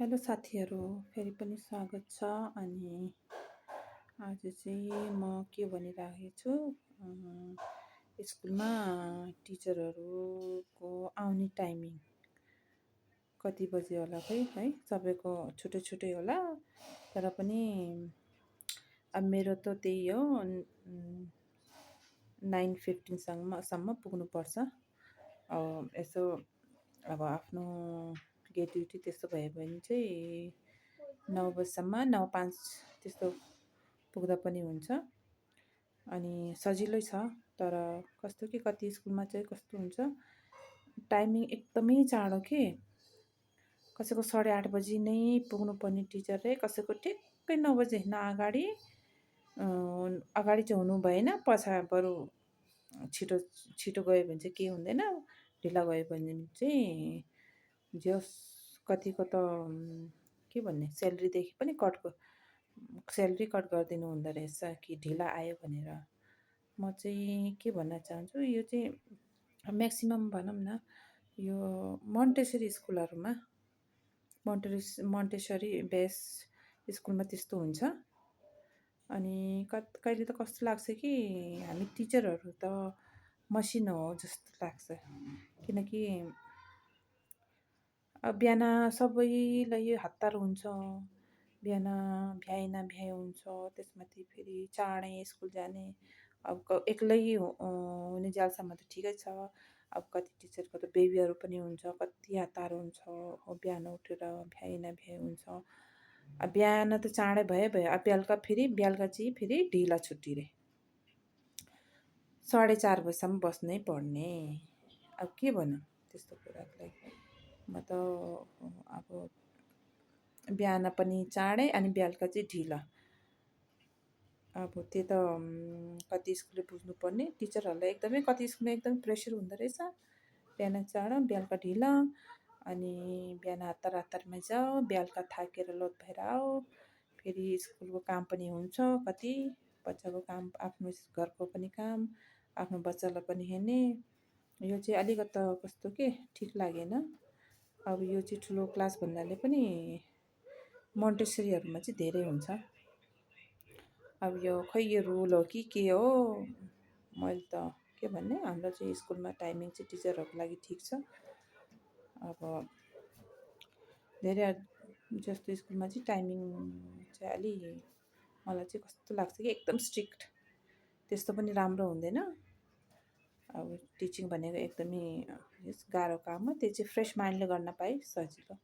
Hello साथीहरू, फेरि पनि स्वागत छ। अनि आज चाहिँ म के भनिरहेको छु, स्कुलमा टिचरहरूको आउने टाइमिङ कति बजे होला खै है, सबैको छुट्टै छुट्टै होला। तर पनि अब मेरो त त्यही हो, 9:15सम्म पुग्नुपर्छ। यसो अब आफ्नो गेट ड्युटी त्यस्तो भयो भने चाहिँ 9 बजीसम्म 9:05 त्यस्तो पुग्दा पनि हुन्छ। अनि सजिलै छ। तर कस्तो कि कति स्कुलमा चाहिँ कस्तो हुन्छ, टाइमिङ एकदमै चाँडो के, कसैको 8:30 बजी नै पुग्नुपर्ने टिचर कसैको ठिक्कै 9 बजीभन्दा अगाडि चाहिँ हुनु भएन। बरु छिटो छिटो गयो भने चाहिँ केही हुँदैन, ढिला गयो भने चाहिँ जस कतिको त के भन्ने स्यालेरीदेखि पनि स्यालेरी कट गरिदिनु हुँदो रहेछ कि ढिला आयो भनेर। म चाहिँ के भन्न चाहन्छु, यो चाहिँ म्याक्सिमम् भनौँ न, यो मोन्टेसरी स्कुलहरूमा, मोन्टेसरी बेस स्कुलमा त्यस्तो हुन्छ। अनि कहिले त कस्तो लाग्छ कि हामी टिचरहरू त मसिनो हो जस्तो लाग्छ। किनकि अब बिहान सबैलाई हतार हुन्छ, बिहान भ्याइ नभ्याइ हुन्छ, त्यसमाथि फेरि चाँडै स्कुल जाने। अब एक्लै हुने जालसम्म त ठिकै छ। अब कति टिचरको त बेबीहरू पनि हुन्छ, कति हतार हुन्छ, बिहान उठेर भ्याइ नभ्याइ हुन्छ। अब बिहान त चाँडै भयो, अब बेलुका चाहिँ फेरि ढिला छुट्टी रे, 4:30 बजीसम्म बस्नै पर्ने। अब के भनौँ त्यस्तो कुरालाई। म त अब बिहान पनि चाँडै अनि बेलुका चाहिँ ढिला। अब त्यो त कति स्कुलले बुझ्नुपर्ने, टिचरहरूलाई कति स्कुलमा एकदमै प्रेसर हुँदो रहेछ। बिहान चाँडो बेलुका ढिला, अनि बिहान हतारमा जाऊ, बेलुका थाकेर लोत भएर आऊ। फेरि स्कुलको काम पनि हुन्छ, कति बच्चाको काम, आफ्नो घरको पनि काम, आफ्नो बच्चालाई पनि हेर्ने। यो चाहिँ अलिकति कस्तो के ठिक लागेन। अब यो चाहिँ ठुलो क्लास भन्नाले पनि मोन्टेसरीहरूमा चाहिँ धेरै हुन्छ। अब यो खै यो रुल हो कि के हो, मैले त के भन्ने, हाम्रो चाहिँ स्कुलमा टाइमिङ चाहिँ टिचरहरूको लागि ठिक छ। अब धेरै जस्तो स्कुलमा चाहिँ टाइमिङ चाहिँ मलाई चाहिँ कस्तो लाग्छ कि एकदम स्ट्रिक्ट, त्यस्तो पनि राम्रो हुँदैन। अब टिचिङ भनेको एकदमै गाह्रो काम हो, त्यो चाहिँ फ्रेस माइन्डले गर्न पाए सजिलो।